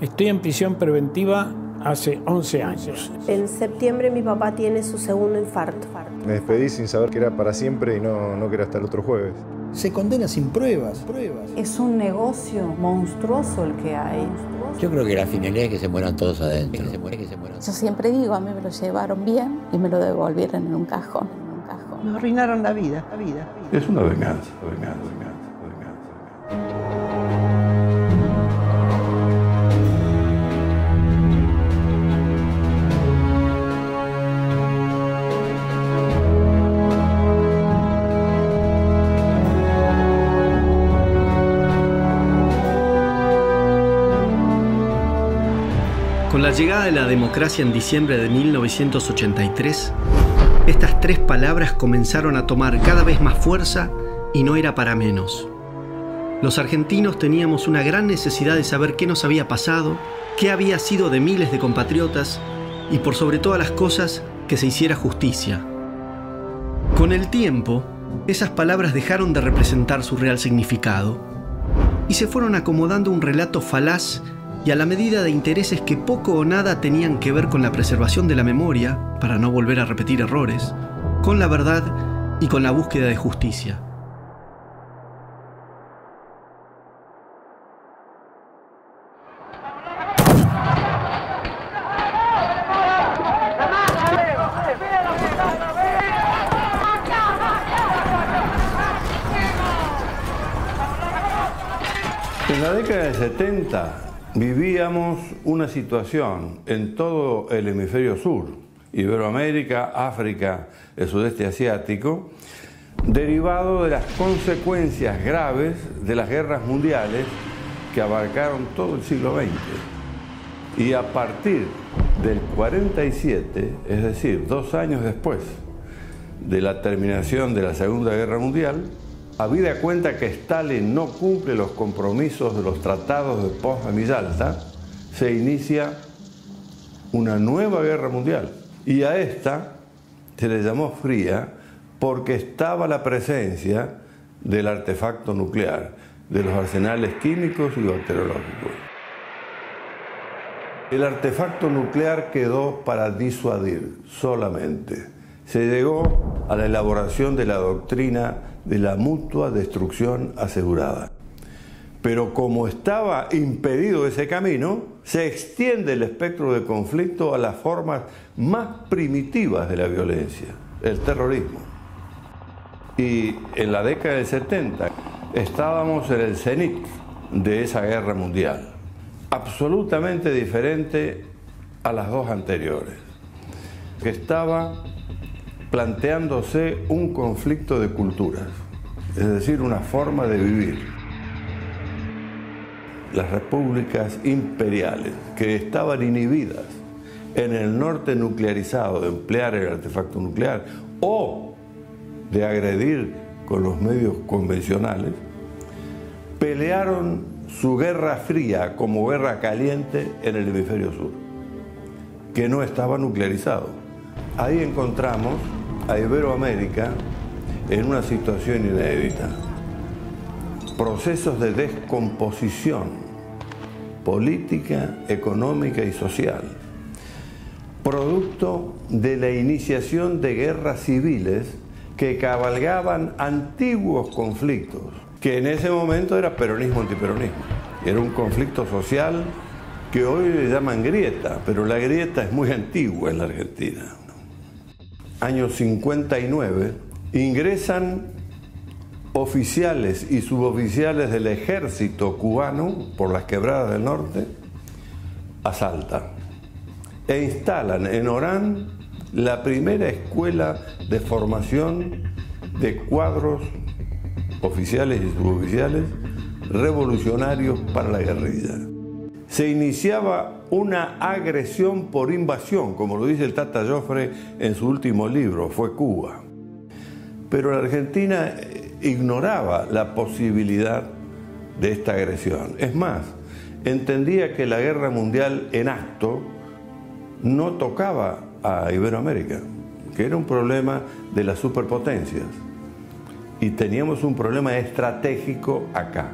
Estoy en prisión preventiva hace 11 años. En septiembre mi papá tiene su segundo infarto. Me despedí sin saber que era para siempre y no que era hasta el otro jueves. Se condena sin pruebas. Es un negocio monstruoso el que hay. Yo creo que la finalidad es que se mueran todos adentro. Yo siempre digo, a mí me lo llevaron bien y me lo devolvieron en un cajón. Nos arruinaron la vida. Es una venganza. Con la llegada de la democracia en diciembre de 1983, estas tres palabras comenzaron a tomar cada vez más fuerza y no era para menos. Los argentinos teníamos una gran necesidad de saber qué nos había pasado, qué había sido de miles de compatriotas y, por sobre todas las cosas, que se hiciera justicia. Con el tiempo, esas palabras dejaron de representar su real significado y se fueron acomodando un relato falaz y a la medida de intereses que poco o nada tenían que ver con la preservación de la memoria, para no volver a repetir errores, con la verdad y con la búsqueda de justicia. En la década del 70 vivíamos una situación en todo el hemisferio sur, Iberoamérica, África, el sudeste asiático, derivado de las consecuencias graves de las guerras mundiales que abarcaron todo el siglo XX. Y a partir del 47, es decir, 2 años después de la terminación de la Segunda Guerra Mundial, habida cuenta que Stalin no cumple los compromisos de los tratados de Potsdam y Yalta, se inicia una nueva guerra mundial. Y a esta se le llamó fría porque estaba la presencia del artefacto nuclear, de los arsenales químicos y bacteriológicos. El artefacto nuclear quedó para disuadir solamente. Se llegó a la elaboración de la doctrina de la mutua destrucción asegurada. Pero como estaba impedido ese camino, se extiende el espectro de conflicto a las formas más primitivas de la violencia, el terrorismo. Y en la década del 70 estábamos en el cenit de esa guerra mundial, absolutamente diferente a las dos anteriores, que estaba planteándose un conflicto de culturas, es decir, una forma de vivir. Las repúblicas imperiales que estaban inhibidas en el norte nuclearizado de emplear el artefacto nuclear o de agredir con los medios convencionales, pelearon su guerra fría como guerra caliente en el hemisferio sur, que no estaba nuclearizado. Ahí encontramos a Iberoamérica en una situación inédita. Procesos de descomposición política, económica y social, producto de la iniciación de guerras civiles que cabalgaban antiguos conflictos, que en ese momento era peronismo-antiperonismo. Era un conflicto social que hoy le llaman grieta, pero la grieta es muy antigua en la Argentina. Año 59, ingresan oficiales y suboficiales del ejército cubano por las quebradas del norte a Salta e instalan en Orán la primera escuela de formación de cuadros oficiales y suboficiales revolucionarios para la guerrilla. Se iniciaba una agresión por invasión, como lo dice el Tata Joffre en su último libro, Fue Cuba. Pero la Argentina ignoraba la posibilidad de esta agresión. Es más, entendía que la guerra mundial en acto no tocaba a Iberoamérica, que era un problema de las superpotencias. Y teníamos un problema estratégico acá,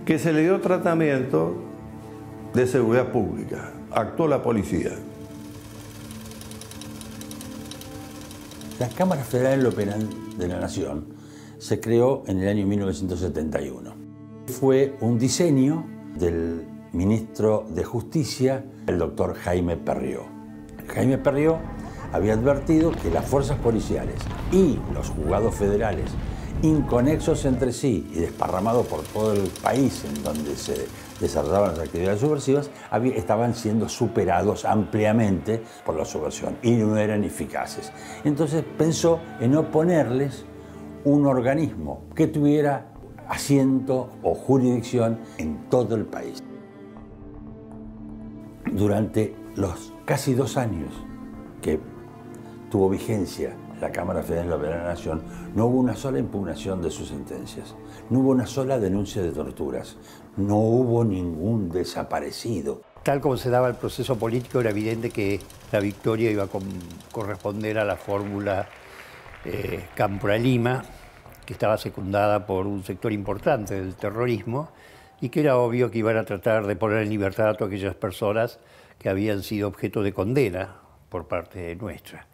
que se le dio tratamiento de seguridad pública. Actuó la policía. La Cámara Federal de lo Penal de la Nación se creó en el año 1971. Fue un diseño del ministro de Justicia, el doctor Jaime Perrió. Jaime Perrió había advertido que las fuerzas policiales y los juzgados federales, inconexos entre sí y desparramados por todo el país en donde se desarrollaban las actividades subversivas, estaban siendo superados ampliamente por la subversión y no eran eficaces. Entonces pensó en oponerles un organismo que tuviera asiento o jurisdicción en todo el país. Durante los casi 2 años que tuvo vigencia la Cámara Federal de la Nación, no hubo una sola impugnación de sus sentencias, no hubo una sola denuncia de torturas, no hubo ningún desaparecido. Tal como se daba el proceso político, era evidente que la victoria iba a corresponder a la fórmula Cámpora-Lima, que estaba secundada por un sector importante del terrorismo y que era obvio que iban a tratar de poner en libertad a todas aquellas personas que habían sido objeto de condena por parte nuestra.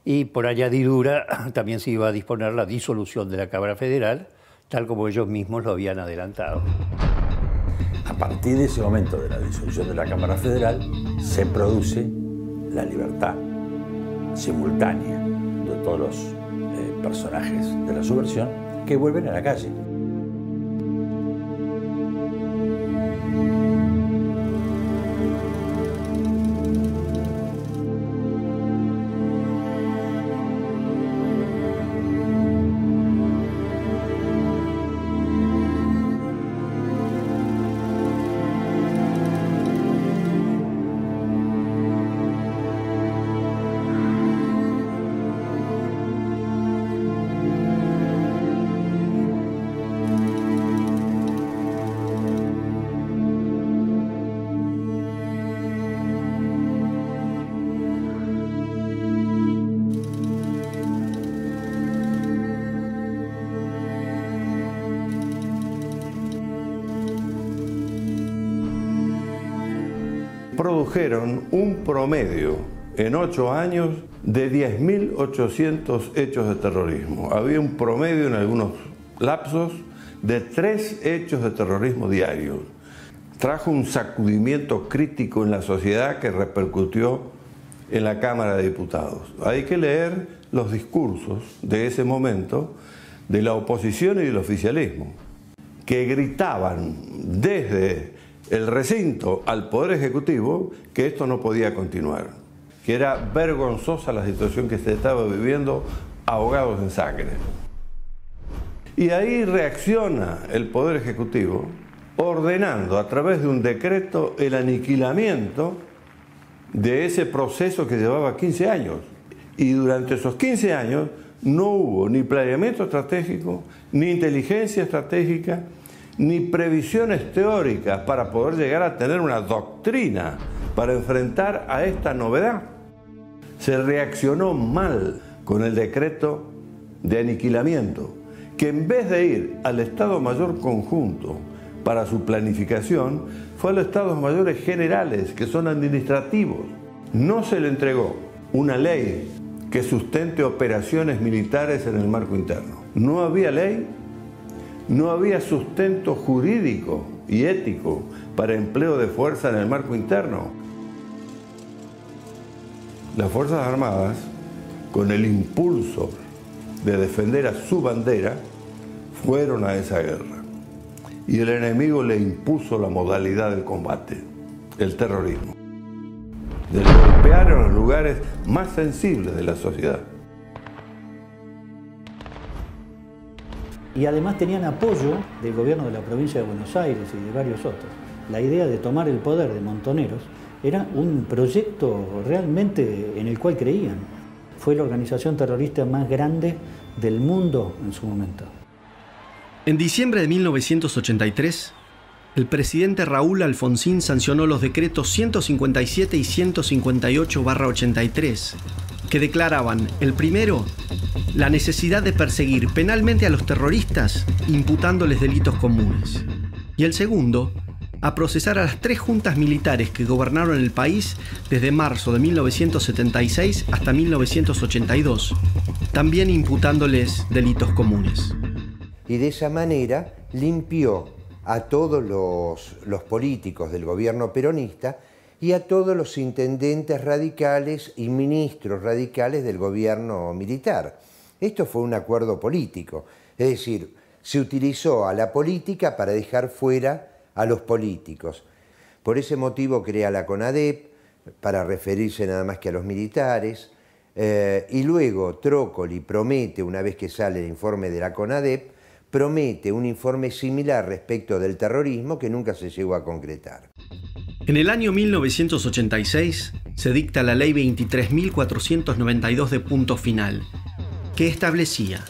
Y por añadidura también se iba a disponer la disolución de la Cámara Federal, tal como ellos mismos lo habían adelantado. A partir de ese momento de la disolución de la Cámara Federal, se produce la libertad simultánea de todos los personajes de la subversión que vuelven a la calle. Produjeron un promedio en 8 años de 10.800 hechos de terrorismo. Había un promedio en algunos lapsos de 3 hechos de terrorismo diarios. Trajo un sacudimiento crítico en la sociedad que repercutió en la Cámara de Diputados. Hay que leer los discursos de ese momento de la oposición y del oficialismo, que gritaban desde el recinto al Poder Ejecutivo que esto no podía continuar, que era vergonzosa la situación que se estaba viviendo, ahogados en sangre. Y ahí reacciona el Poder Ejecutivo ordenando a través de un decreto el aniquilamiento de ese proceso que llevaba 15 años. Y durante esos 15 años no hubo ni planeamiento estratégico, ni inteligencia estratégica, ni previsiones teóricas para poder llegar a tener una doctrina para enfrentar a esta novedad. Se reaccionó mal con el decreto de aniquilamiento, que en vez de ir al Estado Mayor Conjunto para su planificación, fue a los Estados Mayores Generales, que son administrativos. No se le entregó una ley que sustente operaciones militares en el marco interno. No había ley. No había sustento jurídico y ético para empleo de fuerza en el marco interno. Las Fuerzas Armadas, con el impulso de defender a su bandera, fueron a esa guerra. Y el enemigo le impuso la modalidad del combate, el terrorismo. De golpear en los lugares más sensibles de la sociedad. Y además tenían apoyo del gobierno de la provincia de Buenos Aires y de varios otros. La idea de tomar el poder de Montoneros era un proyecto realmente en el cual creían. Fue la organización terrorista más grande del mundo en su momento. En diciembre de 1983, el presidente Raúl Alfonsín sancionó los decretos 157 y 158/83, que declaraban, el primero, la necesidad de perseguir penalmente a los terroristas imputándoles delitos comunes, y el segundo, a procesar a las 3 juntas militares que gobernaron el país desde marzo de 1976 hasta 1982, también imputándoles delitos comunes. Y de esa manera limpió a todos los políticos del gobierno peronista y a todos los intendentes radicales y ministros radicales del gobierno militar. Esto fue un acuerdo político, es decir, se utilizó a la política para dejar fuera a los políticos. Por ese motivo crea la CONADEP, para referirse nada más que a los militares, y luego Trócoli promete, una vez que sale el informe de la CONADEP, promete un informe similar respecto del terrorismo que nunca se llegó a concretar. En el año 1986 se dicta la Ley 23.492 de punto final, que establecía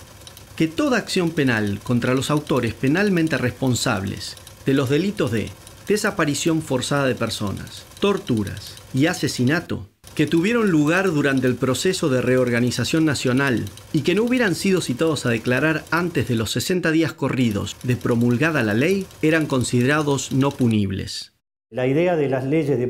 que toda acción penal contra los autores penalmente responsables de los delitos de desaparición forzada de personas, torturas y asesinato que tuvieron lugar durante el proceso de reorganización nacional y que no hubieran sido citados a declarar antes de los 60 días corridos de promulgada la ley, eran considerados no punibles. La idea de las leyes de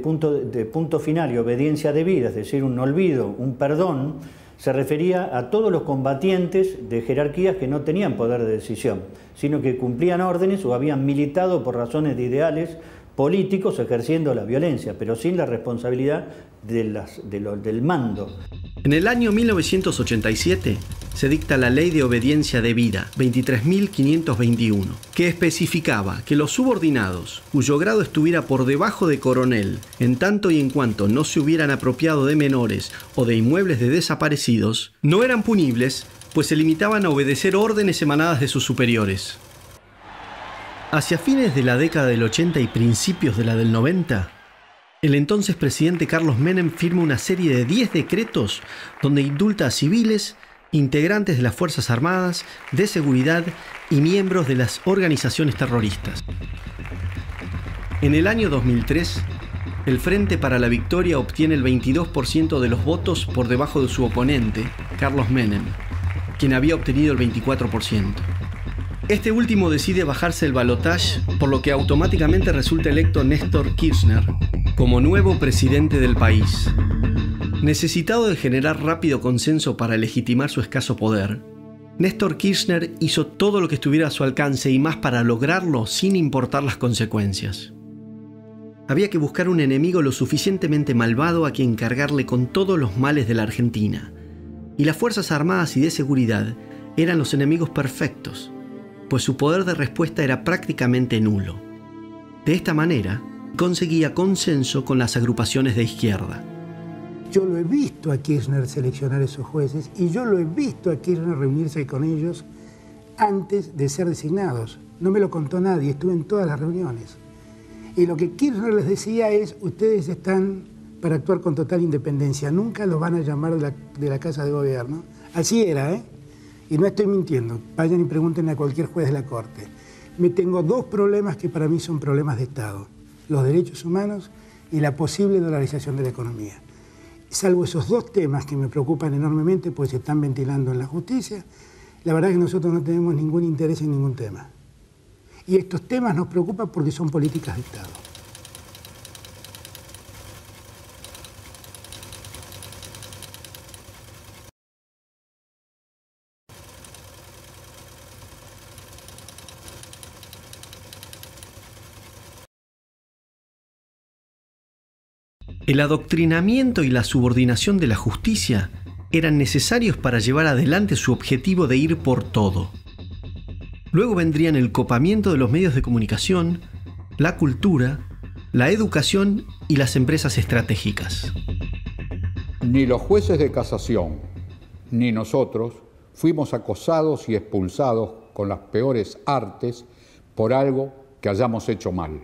punto final y obediencia debida, es decir, un olvido, un perdón, se refería a todos los combatientes de jerarquías que no tenían poder de decisión, sino que cumplían órdenes o habían militado por razones de ideales políticos ejerciendo la violencia, pero sin la responsabilidad del mando. En el año 1987 se dicta la Ley de Obediencia Debida, 23.521, que especificaba que los subordinados, cuyo grado estuviera por debajo de coronel, en tanto y en cuanto no se hubieran apropiado de menores o de inmuebles de desaparecidos, no eran punibles, pues se limitaban a obedecer órdenes emanadas de sus superiores. Hacia fines de la década del 80 y principios de la del 90, el entonces presidente Carlos Menem firma una serie de 10 decretos donde indulta a civiles, integrantes de las Fuerzas Armadas, de seguridad y miembros de las organizaciones terroristas. En el año 2003, el Frente para la Victoria obtiene el 22% de los votos por debajo de su oponente, Carlos Menem, quien había obtenido el 24%. Este último decide bajarse el balotaje, por lo que automáticamente resulta electo Néstor Kirchner como nuevo presidente del país. Necesitado de generar rápido consenso para legitimar su escaso poder, Néstor Kirchner hizo todo lo que estuviera a su alcance y más para lograrlo sin importar las consecuencias. Había que buscar un enemigo lo suficientemente malvado a quien cargarle con todos los males de la Argentina, y las Fuerzas Armadas y de Seguridad eran los enemigos perfectos, pues su poder de respuesta era prácticamente nulo. De esta manera, conseguía consenso con las agrupaciones de izquierda. Yo lo he visto a Kirchner seleccionar esos jueces y yo lo he visto a Kirchner reunirse con ellos antes de ser designados. No me lo contó nadie, estuve en todas las reuniones. Y lo que Kirchner les decía es, ustedes están para actuar con total independencia, nunca los van a llamar de la Casa de Gobierno. Así era, ¿eh? Y no estoy mintiendo, vayan y pregunten a cualquier juez de la Corte. Me tengo 2 problemas que para mí son problemas de Estado, los derechos humanos y la posible dolarización de la economía. Salvo esos 2 temas que me preocupan enormemente, pues se están ventilando en la justicia, la verdad es que nosotros no tenemos ningún interés en ningún tema. Y estos temas nos preocupan porque son políticas de Estado. El adoctrinamiento y la subordinación de la justicia eran necesarios para llevar adelante su objetivo de ir por todo. Luego vendrían el copamiento de los medios de comunicación, la cultura, la educación y las empresas estratégicas. Ni los jueces de casación, ni nosotros fuimos acosados y expulsados con las peores artes por algo que hayamos hecho mal.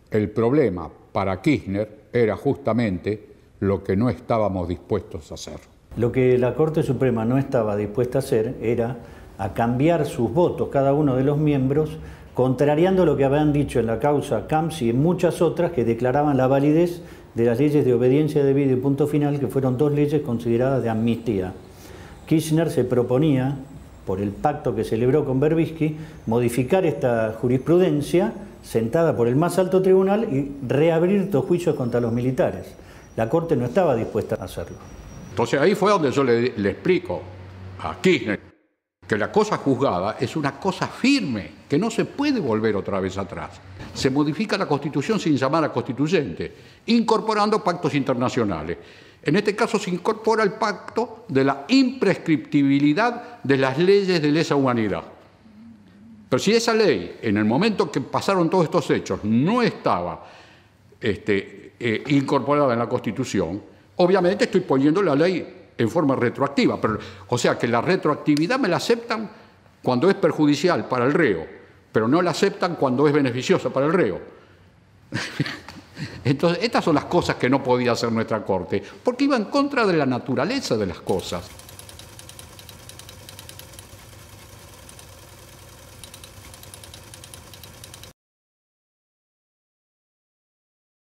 El problema para Kirchner era justamente lo que no estábamos dispuestos a hacer. Lo que la Corte Suprema no estaba dispuesta a hacer era a cambiar sus votos, cada uno de los miembros, contrariando lo que habían dicho en la causa Camps y en muchas otras que declaraban la validez de las leyes de obediencia debida y punto final, que fueron 2 leyes consideradas de amnistía. Kirchner se proponía, por el pacto que celebró con Berbisky, modificar esta jurisprudencia sentada por el más alto tribunal y reabrir estos juicios contra los militares. La Corte no estaba dispuesta a hacerlo. Entonces ahí fue donde yo le explico a Kirchner que la cosa juzgada es una cosa firme, que no se puede volver otra vez atrás. Se modifica la Constitución sin llamar a constituyente, incorporando pactos internacionales. En este caso se incorpora el pacto de la imprescriptibilidad de las leyes de lesa humanidad. Pero si esa ley, en el momento que pasaron todos estos hechos, no estaba incorporada en la Constitución, obviamente estoy poniendo la ley en forma retroactiva. Pero, o sea que la retroactividad me la aceptan cuando es perjudicial para el reo, pero no la aceptan cuando es beneficiosa para el reo. Entonces, estas son las cosas que no podía hacer nuestra Corte, porque iba en contra de la naturaleza de las cosas.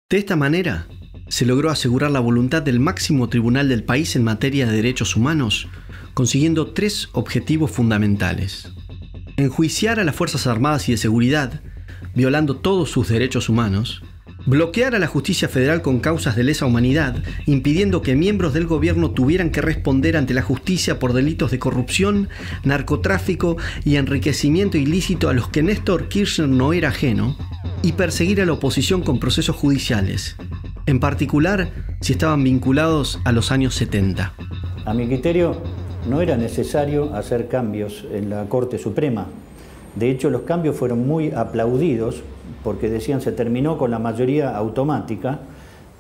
De esta manera, se logró asegurar la voluntad del máximo tribunal del país en materia de derechos humanos, consiguiendo 3 objetivos fundamentales: enjuiciar a las Fuerzas Armadas y de Seguridad, violando todos sus derechos humanos; bloquear a la justicia federal con causas de lesa humanidad, impidiendo que miembros del gobierno tuvieran que responder ante la justicia por delitos de corrupción, narcotráfico y enriquecimiento ilícito a los que Néstor Kirchner no era ajeno; y perseguir a la oposición con procesos judiciales, en particular si estaban vinculados a los años 70. A mi criterio, no era necesario hacer cambios en la Corte Suprema. De hecho, los cambios fueron muy aplaudidos porque decían se terminó con la mayoría automática,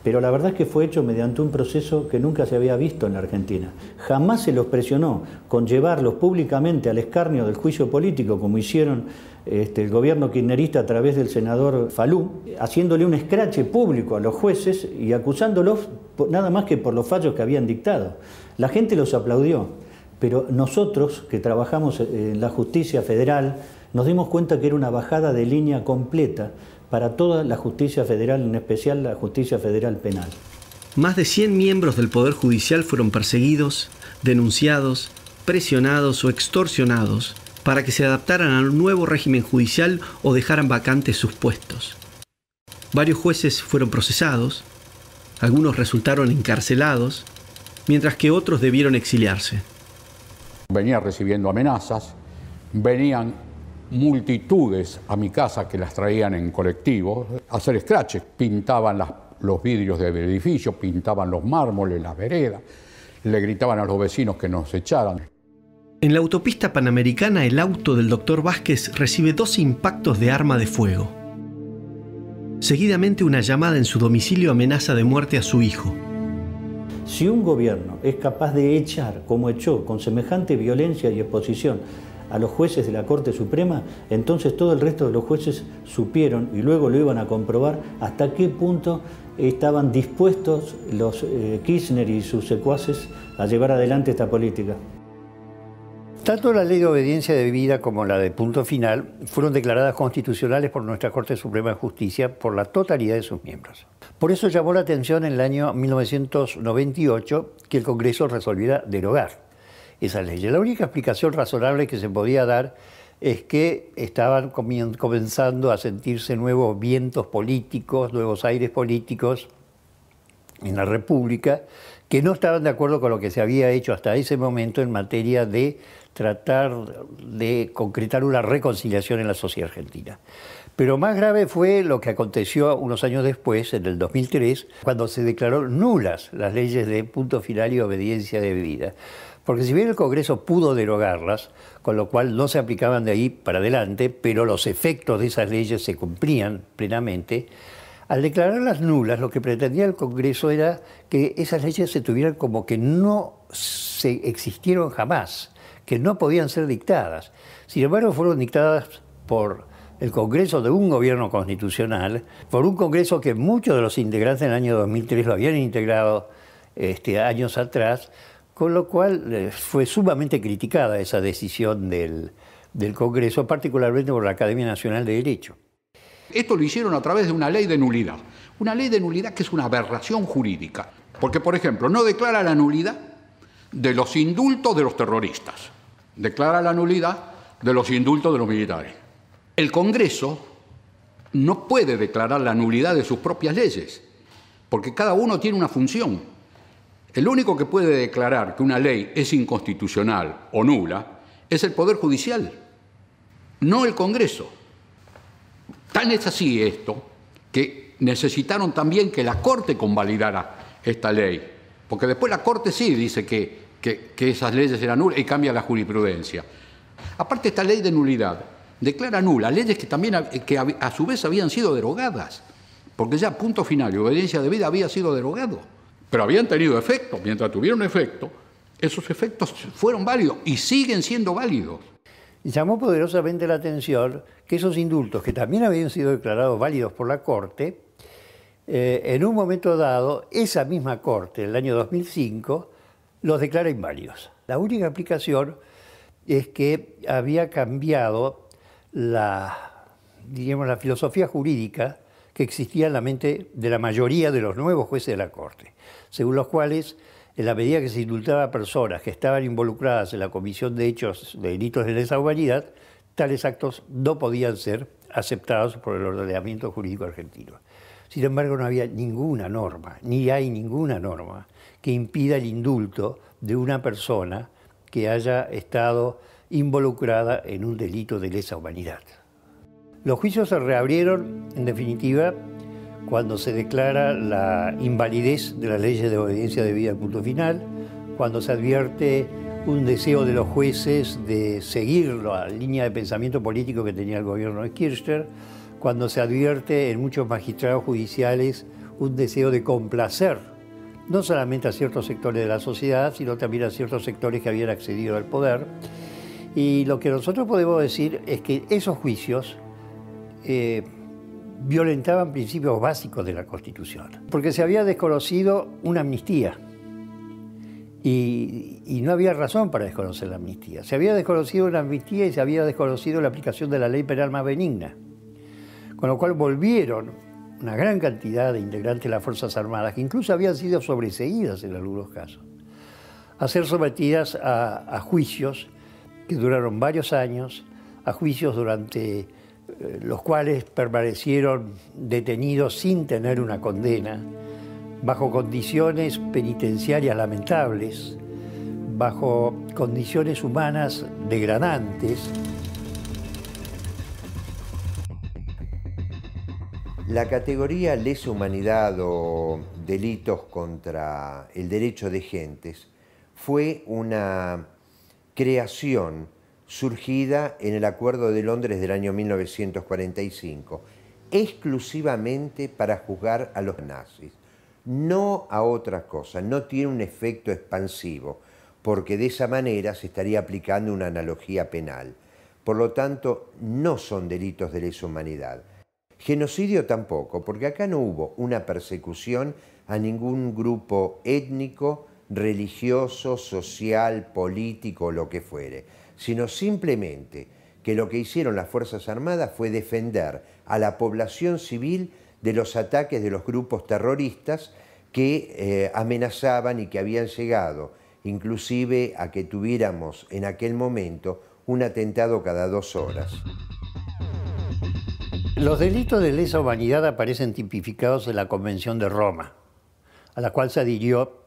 pero la verdad es que fue hecho mediante un proceso que nunca se había visto en la Argentina. Jamás se los presionó con llevarlos públicamente al escarnio del juicio político, como hicieron el gobierno kirchnerista a través del senador Falú, haciéndole un escrache público a los jueces y acusándolos nada más que por los fallos que habían dictado. La gente los aplaudió, pero nosotros que trabajamos en la justicia federal nos dimos cuenta que era una bajada de línea completa para toda la justicia federal, en especial la justicia federal penal. Más de 100 miembros del Poder Judicial fueron perseguidos, denunciados, presionados o extorsionados para que se adaptaran al nuevo régimen judicial o dejaran vacantes sus puestos. Varios jueces fueron procesados, algunos resultaron encarcelados, mientras que otros debieron exiliarse. Venía recibiendo amenazas, venían multitudes a mi casa que las traían en colectivo a hacer scratches, pintaban los vidrios del edificio, pintaban los mármoles, las veredas, le gritaban a los vecinos que nos echaran. En la autopista panamericana, el auto del doctor Vázquez recibe 2 impactos de arma de fuego. Seguidamente, una llamada en su domicilio amenaza de muerte a su hijo. Si un gobierno es capaz de echar, como echó, con semejante violencia y exposición, a los jueces de la Corte Suprema, entonces todo el resto de los jueces supieron, y luego lo iban a comprobar, hasta qué punto estaban dispuestos los Kirchner y sus secuaces a llevar adelante esta política. Tanto la Ley de Obediencia Debida como la de Punto Final fueron declaradas constitucionales por nuestra Corte Suprema de Justicia por la totalidad de sus miembros. Por eso llamó la atención en el año 1998 que el Congreso resolviera derogar esas leyes. La única explicación razonable que se podía dar es que estaban comenzando a sentirse nuevos vientos políticos, nuevos aires políticos en la República, que no estaban de acuerdo con lo que se había hecho hasta ese momento en materia de tratar de concretar una reconciliación en la sociedad argentina. Pero más grave fue lo que aconteció unos años después, en el 2003, cuando se declaró nulas las leyes de Punto Final y Obediencia Debida. Porque si bien el Congreso pudo derogarlas, con lo cual no se aplicaban de ahí para adelante, pero los efectos de esas leyes se cumplían plenamente, al declararlas nulas, lo que pretendía el Congreso era que esas leyes se tuvieran como que no existieron jamás, que no podían ser dictadas. Sin embargo, fueron dictadas por el Congreso de un gobierno constitucional, por un Congreso que muchos de los integrantes en el año 2003 lo habían integrado años atrás, con lo cual fue sumamente criticada esa decisión del Congreso, particularmente por la Academia Nacional de Derecho. Esto lo hicieron a través de una ley de nulidad. Una ley de nulidad que es una aberración jurídica. Porque, por ejemplo, no declara la nulidad de los indultos de los terroristas. Declara la nulidad de los indultos de los militares. El Congreso no puede declarar la nulidad de sus propias leyes, porque cada uno tiene una función. El único que puede declarar que una ley es inconstitucional o nula es el Poder Judicial, no el Congreso. Tan es así esto que necesitaron también que la Corte convalidara esta ley, porque después la Corte sí dice que esas leyes eran nulas y cambia la jurisprudencia. Aparte, esta ley de nulidad declara nulas leyes que también a su vez habían sido derogadas, porque ya punto final y obediencia debida había sido derogado, pero habían tenido efecto. Mientras tuvieron efecto, esos efectos fueron válidos y siguen siendo válidos. Llamó poderosamente la atención que esos indultos, que también habían sido declarados válidos por la Corte, en un momento dado, esa misma Corte, en el año 2005, los declara inválidos. La única explicación es que había cambiado la filosofía jurídica que existía en la mente de la mayoría de los nuevos jueces de la Corte, según los cuales, en la medida que se indultaba a personas que estaban involucradas en la comisión de hechos de delitos de lesa humanidad, tales actos no podían ser aceptados por el ordenamiento jurídico argentino. Sin embargo, no había ninguna norma, ni hay ninguna norma que impida el indulto de una persona que haya estado involucrada en un delito de lesa humanidad. Los juicios se reabrieron, en definitiva, cuando se declara la invalidez de las leyes de obediencia debida, punto final, cuando se advierte un deseo de los jueces de seguir la línea de pensamiento político que tenía el gobierno de Kirchner, cuando se advierte en muchos magistrados judiciales un deseo de complacer no solamente a ciertos sectores de la sociedad, sino también a ciertos sectores que habían accedido al poder. Y lo que nosotros podemos decir es que esos juicios violentaban principios básicos de la Constitución, porque se había desconocido una amnistía y no había razón para desconocer la amnistía. Se había desconocido una amnistía y se había desconocido la aplicación de la ley penal más benigna, con lo cual volvieron una gran cantidad de integrantes de las Fuerzas Armadas, que incluso habían sido sobreseídas en algunos casos, a ser sometidas a juicios que duraron varios años, a juicios durante los cuales permanecieron detenidos sin tener una condena, bajo condiciones penitenciarias lamentables, bajo condiciones humanas degradantes. La categoría lesa humanidad o delitos contra el derecho de gentes fue una creación surgida en el Acuerdo de Londres del año 1945, exclusivamente para juzgar a los nazis, no a otra cosa, no tiene un efecto expansivo, porque de esa manera se estaría aplicando una analogía penal. Por lo tanto, no son delitos de lesa humanidad. Genocidio tampoco, porque acá no hubo una persecución a ningún grupo étnico, religioso, social, político o lo que fuere, sino simplemente que lo que hicieron las Fuerzas Armadas fue defender a la población civil de los ataques de los grupos terroristas que amenazaban y que habían llegado inclusive a que tuviéramos en aquel momento un atentado cada 2 horas. Los delitos de lesa humanidad aparecen tipificados en la Convención de Roma, a la cual se adhirió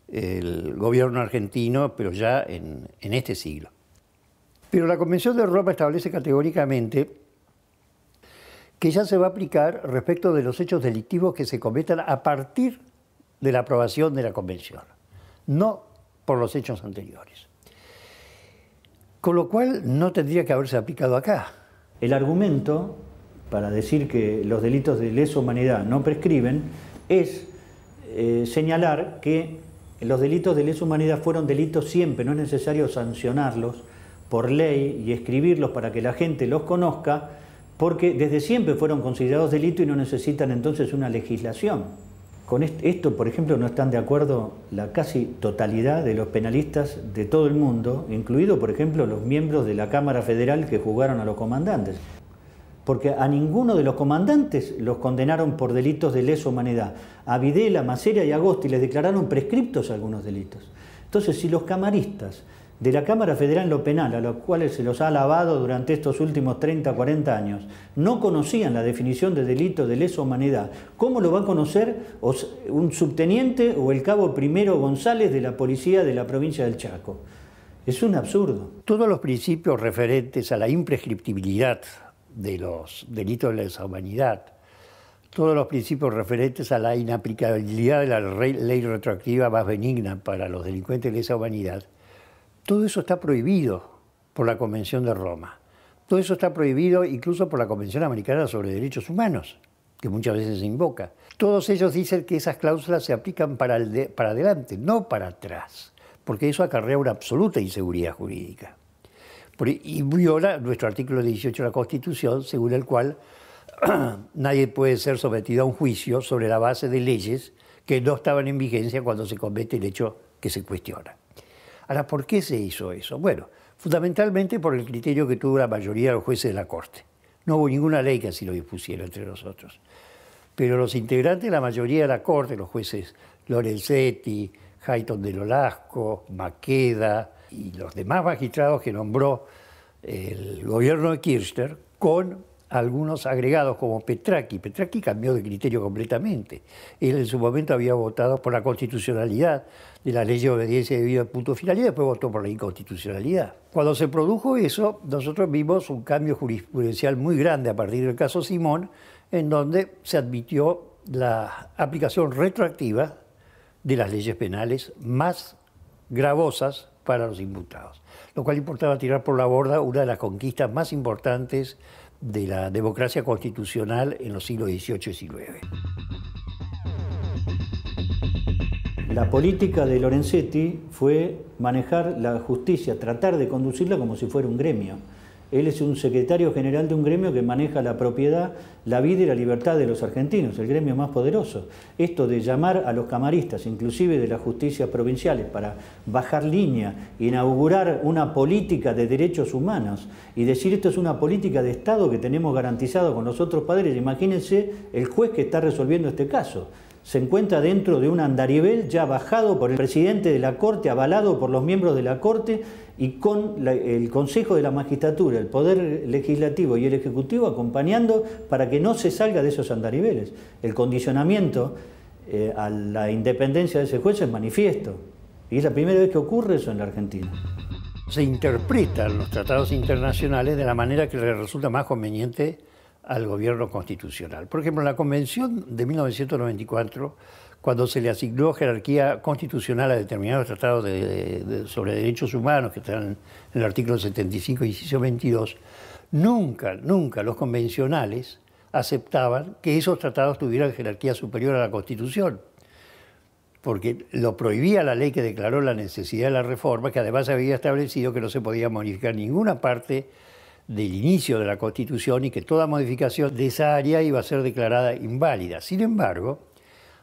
el gobierno argentino, pero ya en este siglo. Pero la Convención de Roma establece categóricamente que ya se va a aplicar respecto de los hechos delictivos que se cometan a partir de la aprobación de la Convención, no por los hechos anteriores. Con lo cual no tendría que haberse aplicado acá. El argumento para decir que los delitos de lesa humanidad no prescriben es señalar que los delitos de lesa humanidad fueron delitos siempre, no es necesario sancionarlos por ley y escribirlos para que la gente los conozca, porque desde siempre fueron considerados delitos y no necesitan entonces una legislación. Con esto, por ejemplo, no están de acuerdo la casi totalidad de los penalistas de todo el mundo, incluido, por ejemplo, los miembros de la Cámara Federal que juzgaron a los comandantes. Porque a ninguno de los comandantes los condenaron por delitos de lesa humanidad. A Videla, Masera y Agosti les declararon prescriptos algunos delitos. Entonces, si los camaristas de la Cámara Federal en lo penal, a los cuales se los ha alabado durante estos últimos 30, 40 años, no conocían la definición de delito de lesa humanidad, ¿cómo lo va a conocer un subteniente o el cabo Primero González de la policía de la provincia del Chaco? Es un absurdo. Todos los principios referentes a la imprescriptibilidad de los delitos de lesa humanidad, todos los principios referentes a la inaplicabilidad de la ley retroactiva más benigna para los delincuentes de lesa humanidad, todo eso está prohibido por la Convención de Roma. Todo eso está prohibido incluso por la Convención Americana sobre Derechos Humanos, que muchas veces se invoca. Todos ellos dicen que esas cláusulas se aplican para adelante, no para atrás, porque eso acarrea una absoluta inseguridad jurídica. Y viola nuestro artículo 18 de la Constitución, según el cual nadie puede ser sometido a un juicio sobre la base de leyes que no estaban en vigencia cuando se comete el hecho que se cuestiona. Ahora, ¿por qué se hizo eso? Bueno, fundamentalmente por el criterio que tuvo la mayoría de los jueces de la Corte. No hubo ninguna ley que así lo dispusiera entre nosotros. Pero los integrantes de la mayoría de la Corte, los jueces Lorenzetti, Hayton del Olasco, Maqueda y los demás magistrados que nombró el gobierno de Kirchner, con algunos agregados como Petracchi. Petracchi cambió de criterio completamente. Él en su momento había votado por la constitucionalidad de la ley de obediencia debida al punto final y después votó por la inconstitucionalidad. Cuando se produjo eso, nosotros vimos un cambio jurisprudencial muy grande a partir del caso Simón, en donde se admitió la aplicación retroactiva de las leyes penales más gravosas para los imputados, lo cual importaba tirar por la borda una de las conquistas más importantes de la democracia constitucional en los siglos XVIII y XIX. La política de Lorenzetti fue manejar la justicia, tratar de conducirla como si fuera un gremio. Él es un secretario general de un gremio que maneja la propiedad, la vida y la libertad de los argentinos, el gremio más poderoso. Esto de llamar a los camaristas, inclusive de las justicias provinciales, para bajar línea, inaugurar una política de derechos humanos y decir esto es una política de Estado que tenemos garantizado con los otros padres. Imagínense el juez que está resolviendo este caso. Se encuentra dentro de un andarivel ya bajado por el presidente de la Corte, avalado por los miembros de la Corte y con el Consejo de la Magistratura, el Poder Legislativo y el Ejecutivo acompañando para que no se salga de esos andariveles. El condicionamiento a la independencia de ese juez es manifiesto y es la primera vez que ocurre eso en la Argentina. Se interpretan los tratados internacionales de la manera que le resulta más conveniente al gobierno constitucional. Por ejemplo, en la Convención de 1994, cuando se le asignó jerarquía constitucional a determinados tratados sobre derechos humanos, que están en el artículo 75 y inciso 22, nunca los convencionales aceptaban que esos tratados tuvieran jerarquía superior a la Constitución, porque lo prohibía la ley que declaró la necesidad de la reforma, que además había establecido que no se podía modificar ninguna parte del inicio de la Constitución y que toda modificación de esa área iba a ser declarada inválida. Sin embargo,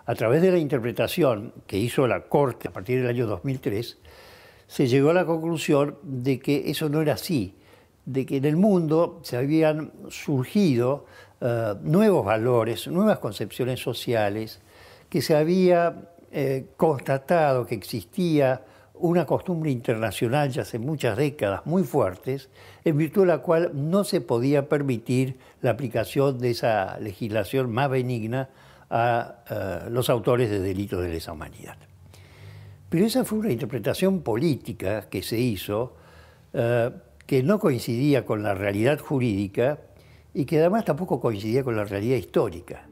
a través de la interpretación que hizo la Corte a partir del año 2003, se llegó a la conclusión de que eso no era así, de que en el mundo se habían surgido nuevos valores, nuevas concepciones sociales, que se había constatado que existía una costumbre internacional ya hace muchas décadas muy fuertes, en virtud de la cual no se podía permitir la aplicación de esa legislación más benigna a los autores de delitos de lesa humanidad. Pero esa fue una interpretación política que se hizo, que no coincidía con la realidad jurídica y que además tampoco coincidía con la realidad histórica.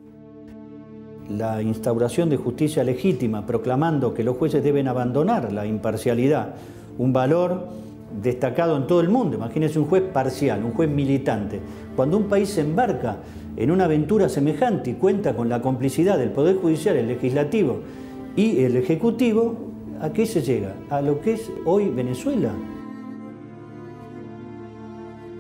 La instauración de justicia legítima, proclamando que los jueces deben abandonar la imparcialidad, un valor destacado en todo el mundo. Imagínense un juez parcial, un juez militante. Cuando un país se embarca en una aventura semejante y cuenta con la complicidad del Poder Judicial, el Legislativo y el Ejecutivo, ¿a qué se llega? A lo que es hoy Venezuela.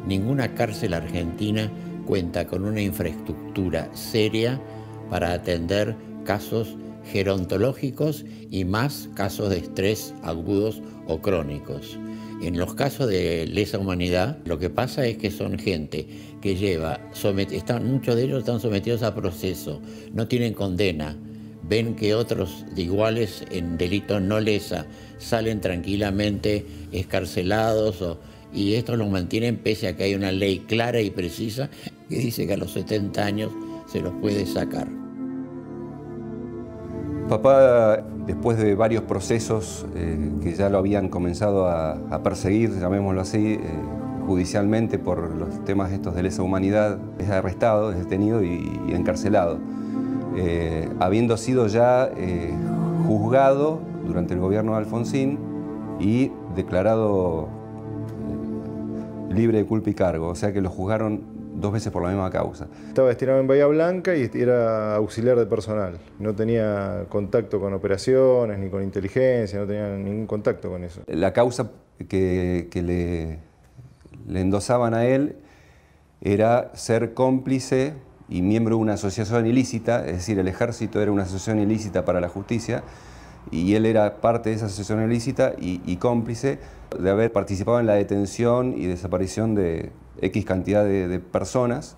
Ninguna cárcel argentina cuenta con una infraestructura seria para atender casos gerontológicos y más casos de estrés agudos o crónicos. En los casos de lesa humanidad, lo que pasa es que son gente que muchos de ellos están sometidos a proceso, no tienen condena, ven que otros de iguales en delito no lesa salen tranquilamente excarcelados y esto los mantienen pese a que hay una ley clara y precisa que dice que a los 70 años se los puede sacar. Papá, después de varios procesos que ya lo habían comenzado a perseguir, llamémoslo así, judicialmente por los temas estos de lesa humanidad, es arrestado, es detenido y encarcelado. Habiendo sido ya juzgado durante el gobierno de Alfonsín y declarado libre de culpa y cargo, o sea que lo juzgaron 2 veces por la misma causa. Estaba destinado en Bahía Blanca y era auxiliar de personal. No tenía contacto con operaciones ni con inteligencia, no tenía ningún contacto con eso. La causa que le endosaban a él era ser cómplice y miembro de una asociación ilícita, es decir, el ejército era una asociación ilícita para la justicia y él era parte de esa asociación ilícita y cómplice de haber participado en la detención y desaparición de X cantidad de personas,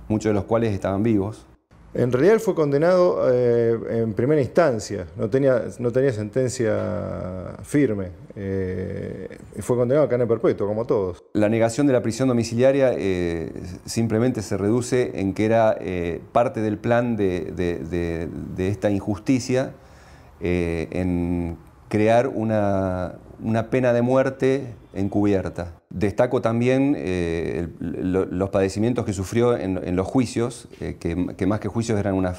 muchos de los cuales estaban vivos. En realidad él fue condenado en primera instancia, no tenía sentencia firme. Fue condenado a cadena perpetua, como todos. La negación de la prisión domiciliaria simplemente se reduce en que era parte del plan de esta injusticia en crear una pena de muerte encubierta. Destaco también los padecimientos que sufrió en los juicios, que más que juicios eran unas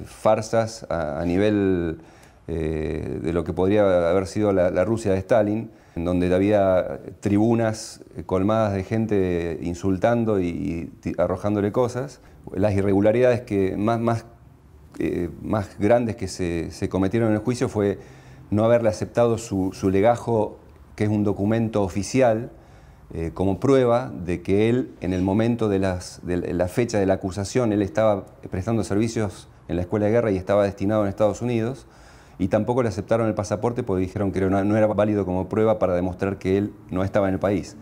farsas a nivel de lo que podría haber sido la Rusia de Stalin, en donde había tribunas colmadas de gente insultando y arrojándole cosas. Las irregularidades que más grandes que se cometieron en el juicio fue no haberle aceptado su legajo, que es un documento oficial, como prueba de que él, en el momento de la fecha de la acusación, él estaba prestando servicios en la escuela de guerra y estaba destinado en Estados Unidos, y tampoco le aceptaron el pasaporte porque dijeron que no era válido como prueba para demostrar que él no estaba en el país.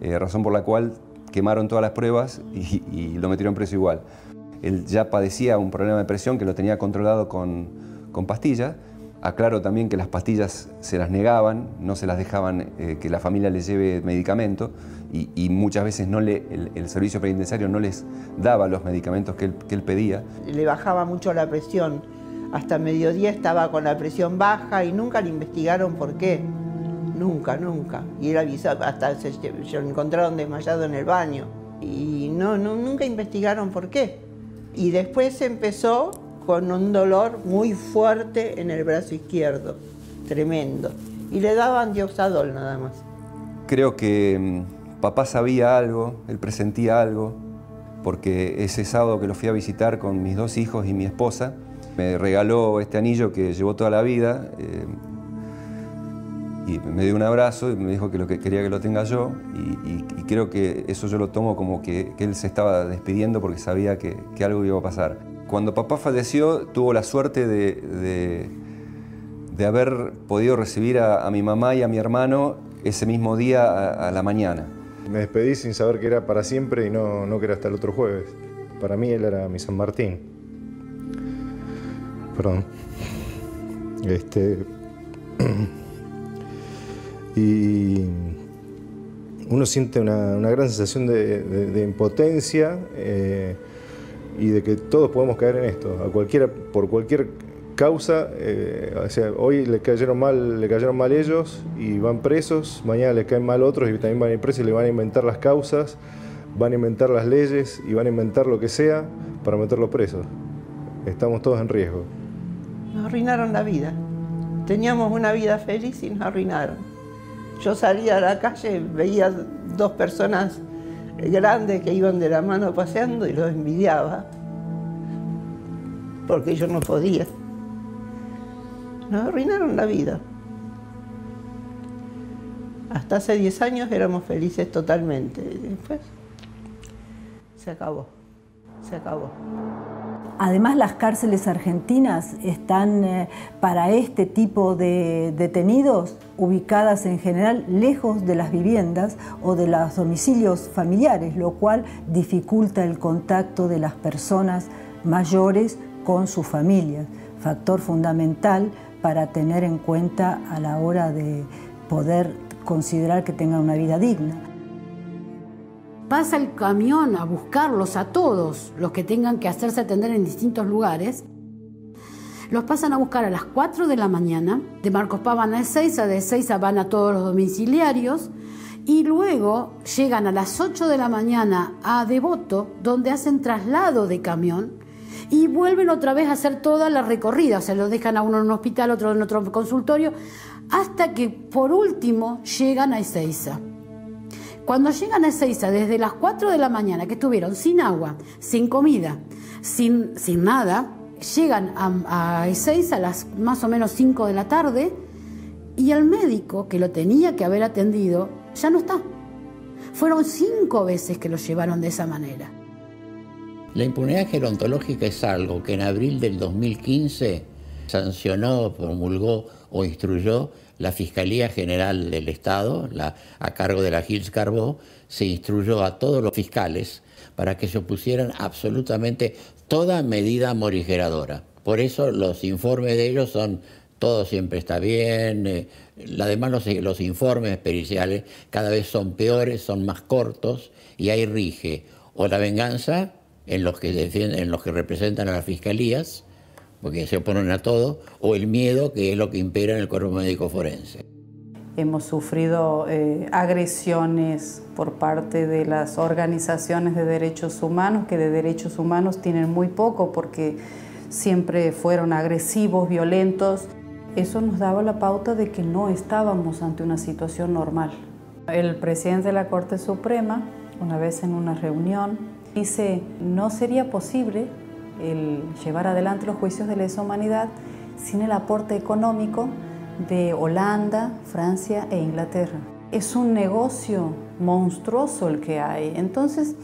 Razón por la cual quemaron todas las pruebas y lo metieron preso igual. Él ya padecía un problema de presión que lo tenía controlado con pastillas. Aclaro también que las pastillas se las negaban, no se las dejaban que la familia les lleve medicamento y muchas veces el servicio penitenciario no les daba los medicamentos que él pedía. Le bajaba mucho la presión, hasta mediodía estaba con la presión baja y nunca le investigaron por qué, nunca. Y él avisaba, hasta se lo encontraron desmayado en el baño y nunca investigaron por qué. Y después empezó con un dolor muy fuerte en el brazo izquierdo, tremendo. Y le daban Dioxadol nada más. Creo que papá sabía algo, él presentía algo, porque ese sábado que lo fui a visitar con mis 2 hijos y mi esposa, me regaló este anillo que llevó toda la vida y me dio un abrazo y me dijo que quería que lo tenga yo y creo que eso yo lo tomo como que él se estaba despidiendo porque sabía que algo iba a pasar. Cuando papá falleció, tuvo la suerte de haber podido recibir a mi mamá y a mi hermano ese mismo día a la mañana. Me despedí sin saber que era para siempre y no que era hasta el otro jueves. Para mí él era mi San Martín. Perdón. Y uno siente una gran sensación de impotencia y de que todos podemos caer en esto, por cualquier causa. O sea, hoy le cayeron mal ellos y van presos, mañana les caen mal otros y también van a ir presos y le van a inventar las causas, van a inventar las leyes y van a inventar lo que sea para meterlos presos. Estamos todos en riesgo. Nos arruinaron la vida. Teníamos una vida feliz y nos arruinaron. Yo salía a la calle, veía 2 personas grandes que iban de la mano paseando y los envidiaba, porque yo no podía. Nos arruinaron la vida. Hasta hace 10 años éramos felices totalmente. Después se acabó. Además, las cárceles argentinas están para este tipo de detenidos ubicadas en general lejos de las viviendas o de los domicilios familiares, lo cual dificulta el contacto de las personas mayores con sus familias, factor fundamental para tener en cuenta a la hora de poder considerar que tengan una vida digna. Pasa el camión a buscarlos a todos los que tengan que hacerse atender en distintos lugares. Los pasan a buscar a las 4 de la mañana, de Marcos Paz van a Ezeiza, de Ezeiza van a todos los domiciliarios y luego llegan a las 8 de la mañana a Devoto, donde hacen traslado de camión y vuelven otra vez a hacer toda la recorrida, o sea, los dejan a uno en un hospital, otro en otro consultorio, hasta que por último llegan a Ezeiza. Cuando llegan a Ezeiza, desde las 4 de la mañana, que estuvieron sin agua, sin comida, sin nada, llegan a Ezeiza a las más o menos 5 de la tarde y el médico que lo tenía que haber atendido ya no está. Fueron 5 veces que lo llevaron de esa manera. La impunidad gerontológica es algo que en abril del 2015 sancionó, promulgó o instruyó la Fiscalía General del Estado, a cargo de la Gils Carbó, se instruyó a todos los fiscales para que se opusieran absolutamente toda medida morigeradora. Por eso los informes de ellos son, todo siempre está bien, además los informes periciales cada vez son peores, son más cortos y ahí rige o la venganza en los que defienden, en los que representan a las fiscalías, porque se oponen a todo, o el miedo, que es lo que impera en el cuerpo médico forense. Hemos sufrido agresiones por parte de las organizaciones de derechos humanos, que de derechos humanos tienen muy poco porque siempre fueron agresivos, violentos. Eso nos daba la pauta de que no estábamos ante una situación normal. El presidente de la Corte Suprema, una vez en una reunión, dice: no sería posible el llevar adelante los juicios de lesa humanidad sin el aporte económico de Holanda, Francia e Inglaterra. Es un negocio monstruoso el que hay. Entonces,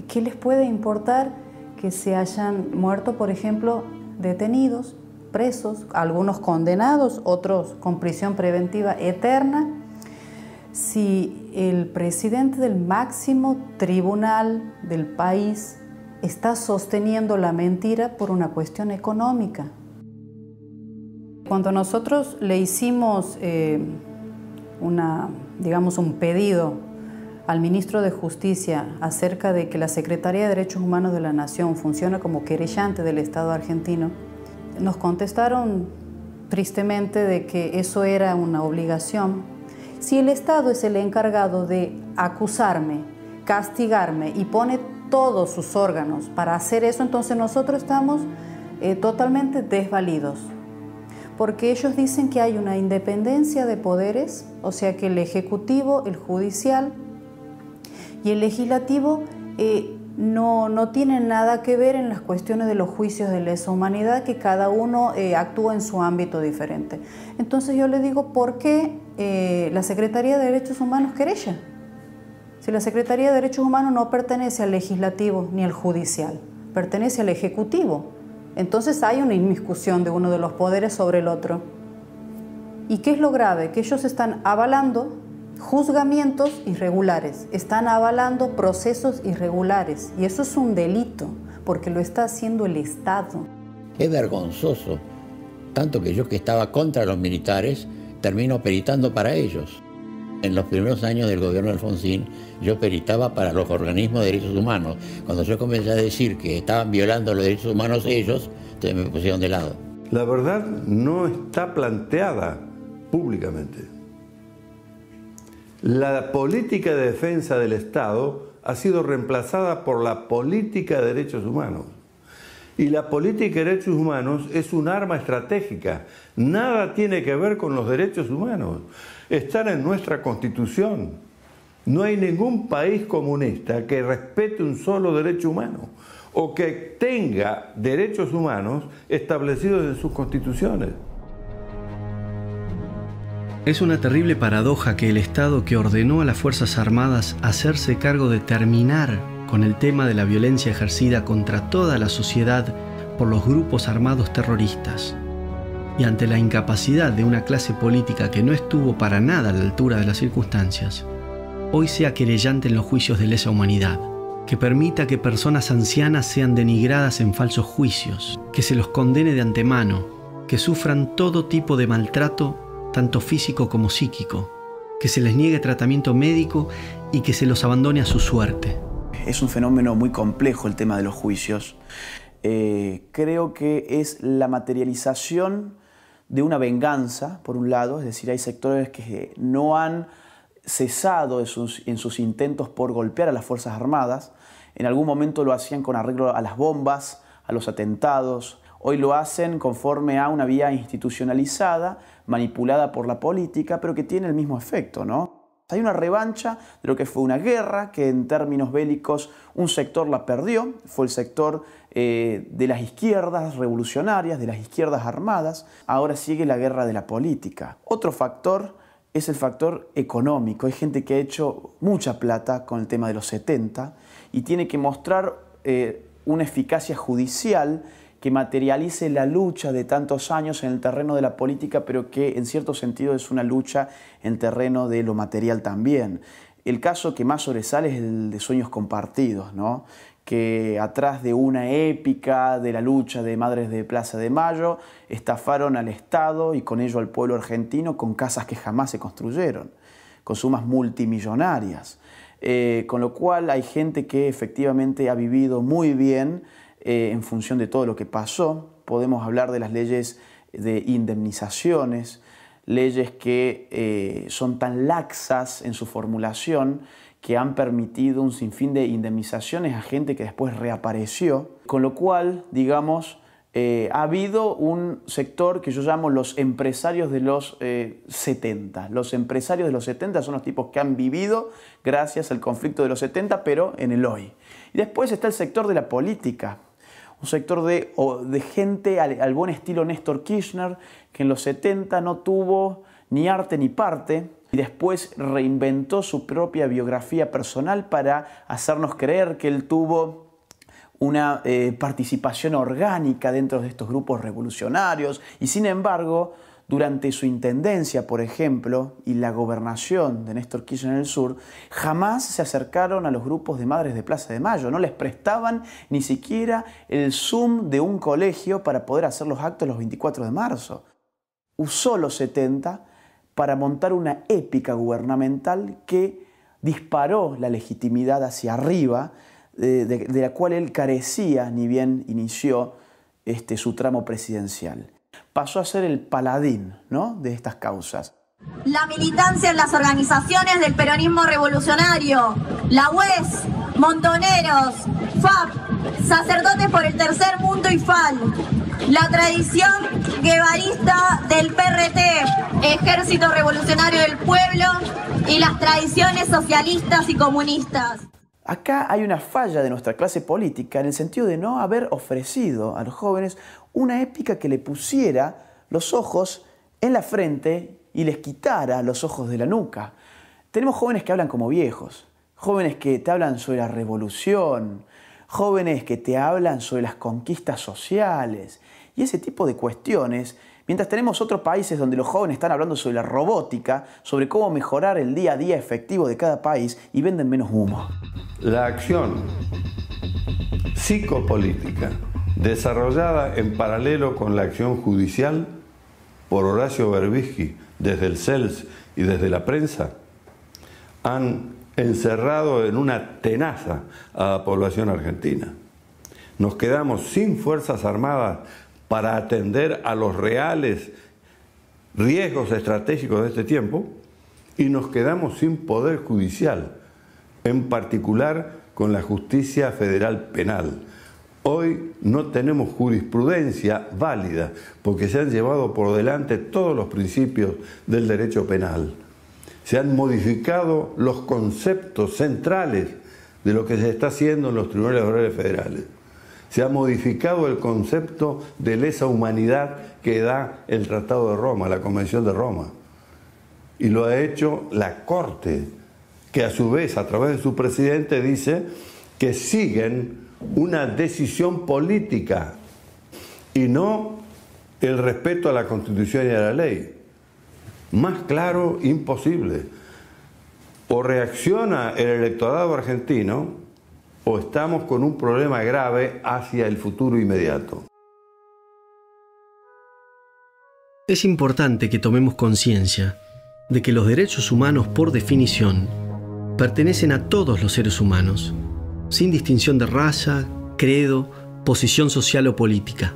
¿qué les puede importar que se hayan muerto, por ejemplo, detenidos, presos, algunos condenados, otros con prisión preventiva eterna, si el presidente del máximo tribunal del país está sosteniendo la mentira por una cuestión económica? Cuando nosotros le hicimos un pedido al ministro de Justicia acerca de que la Secretaría de Derechos Humanos de la Nación funcione como querellante del Estado argentino, nos contestaron tristemente de que eso era una obligación. Si el Estado es el encargado de acusarme, castigarme y pone todos sus órganos para hacer eso, entonces nosotros estamos totalmente desvalidos. Porque ellos dicen que hay una independencia de poderes, o sea que el Ejecutivo, el Judicial y el Legislativo no tienen nada que ver en las cuestiones de los juicios de lesa humanidad, que cada uno actúa en su ámbito diferente. Entonces yo le digo, ¿por qué la Secretaría de Derechos Humanos querella? Si la Secretaría de Derechos Humanos no pertenece al Legislativo ni al Judicial, pertenece al Ejecutivo. Entonces hay una inmiscusión de uno de los poderes sobre el otro. ¿Y qué es lo grave? Que ellos están avalando juzgamientos irregulares, están avalando procesos irregulares, y eso es un delito, porque lo está haciendo el Estado. Es vergonzoso, tanto que yo, que estaba contra los militares, termino peritando para ellos. En los primeros años del gobierno de Alfonsín, yo peritaba para los organismos de derechos humanos. Cuando yo comencé a decir que estaban violando los derechos humanos ellos, entonces me pusieron de lado. La verdad no está planteada públicamente. La política de defensa del Estado ha sido reemplazada por la política de derechos humanos. Y la política de derechos humanos es un arma estratégica. Nada tiene que ver con los derechos humanos. Están en nuestra Constitución. No hay ningún país comunista que respete un solo derecho humano o que tenga derechos humanos establecidos en sus constituciones. Es una terrible paradoja que el Estado, que ordenó a las Fuerzas Armadas hacerse cargo de terminar con el tema de la violencia ejercida contra toda la sociedad por los grupos armados terroristas, y ante la incapacidad de una clase política que no estuvo para nada a la altura de las circunstancias, hoy sea querellante en los juicios de lesa humanidad, que permita que personas ancianas sean denigradas en falsos juicios, que se los condene de antemano, que sufran todo tipo de maltrato, tanto físico como psíquico, que se les niegue tratamiento médico y que se los abandone a su suerte. Es un fenómeno muy complejo el tema de los juicios. Creo que es la materialización de una venganza, por un lado, es decir, hay sectores que no han cesado en sus intentos por golpear a las Fuerzas Armadas. En algún momento lo hacían con arreglo a las bombas, a los atentados. Hoy lo hacen conforme a una vía institucionalizada, manipulada por la política, pero que tiene el mismo efecto, ¿no? Hay una revancha de lo que fue una guerra, que en términos bélicos un sector la perdió, fue el sector de las izquierdas revolucionarias, de las izquierdas armadas. Ahora sigue la guerra de la política. Otro factor es el factor económico. Hay gente que ha hecho mucha plata con el tema de los 70 y tiene que mostrar una eficacia judicial que materialice la lucha de tantos años en el terreno de la política, pero que en cierto sentido es una lucha en terreno de lo material también. El caso que más sobresale es el de Sueños Compartidos, ¿no? Que atrás de una épica de la lucha de Madres de Plaza de Mayo, estafaron al Estado y con ello al pueblo argentino con casas que jamás se construyeron, con sumas multimillonarias. Con lo cual hay gente que efectivamente ha vivido muy bien en función de todo lo que pasó. Podemos hablar de las leyes de indemnizaciones, leyes que son tan laxas en su formulación que han permitido un sinfín de indemnizaciones a gente que después reapareció, con lo cual, digamos, ha habido un sector que yo llamo los empresarios de los 70. Los empresarios de los 70 son los tipos que han vivido gracias al conflicto de los 70, pero en el hoy. Y después está el sector de la política, un sector de gente al buen estilo Néstor Kirchner, que en los 70 no tuvo ni arte ni parte, y después reinventó su propia biografía personal para hacernos creer que él tuvo una participación orgánica dentro de estos grupos revolucionarios, y sin embargo, durante su intendencia, por ejemplo, y la gobernación de Néstor Kirchner en el sur, jamás se acercaron a los grupos de Madres de Plaza de Mayo, no les prestaban ni siquiera el Zoom de un colegio para poder hacer los actos los 24 de marzo. Usó los 70 para montar una épica gubernamental que disparó la legitimidad hacia arriba, de la cual él carecía ni bien inició su tramo presidencial. Pasó a ser el paladín, ¿no?, de estas causas. La militancia en las organizaciones del peronismo revolucionario, la UES, Montoneros, FAP, Sacerdotes por el Tercer Mundo y FAL, la tradición guevarista del PRT, Ejército Revolucionario del Pueblo, y las tradiciones socialistas y comunistas. Acá hay una falla de nuestra clase política en el sentido de no haber ofrecido a los jóvenes una épica que le pusiera los ojos en la frente y les quitara los ojos de la nuca. Tenemos jóvenes que hablan como viejos, jóvenes que te hablan sobre la revolución, jóvenes que te hablan sobre las conquistas sociales y ese tipo de cuestiones, mientras tenemos otros países donde los jóvenes están hablando sobre la robótica, sobre cómo mejorar el día a día efectivo de cada país y venden menos humo. La acción psicopolítica desarrollada en paralelo con la acción judicial por Horacio Berbisky desde el CELS y desde la prensa han encerrado en una tenaza a la población argentina. Nos quedamos sin fuerzas armadas para atender a los reales riesgos estratégicos de este tiempo y nos quedamos sin poder judicial, en particular con la justicia federal penal. Hoy no tenemos jurisprudencia válida porque se han llevado por delante todos los principios del derecho penal. Se han modificado los conceptos centrales de lo que se está haciendo en los tribunales orales federales. Se ha modificado el concepto de lesa humanidad que da el Tratado de Roma, la Convención de Roma. Y lo ha hecho la Corte, que a su vez, a través de su presidente, dice que siguen una decisión política y no el respeto a la Constitución y a la ley. Más claro, imposible. O reacciona el electorado argentino o estamos con un problema grave hacia el futuro inmediato. Es importante que tomemos conciencia de que los derechos humanos, por definición, pertenecen a todos los seres humanos, sin distinción de raza, credo, posición social o política.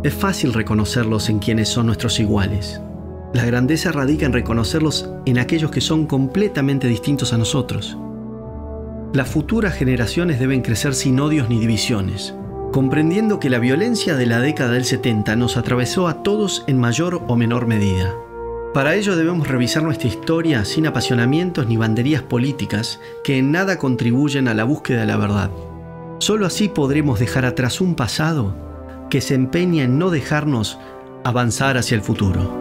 Es fácil reconocerlos en quienes son nuestros iguales. La grandeza radica en reconocerlos en aquellos que son completamente distintos a nosotros. Las futuras generaciones deben crecer sin odios ni divisiones, comprendiendo que la violencia de la década del 70 nos atravesó a todos en mayor o menor medida. Para ello debemos revisar nuestra historia sin apasionamientos ni banderías políticas que en nada contribuyen a la búsqueda de la verdad. Solo así podremos dejar atrás un pasado que se empeña en no dejarnos avanzar hacia el futuro.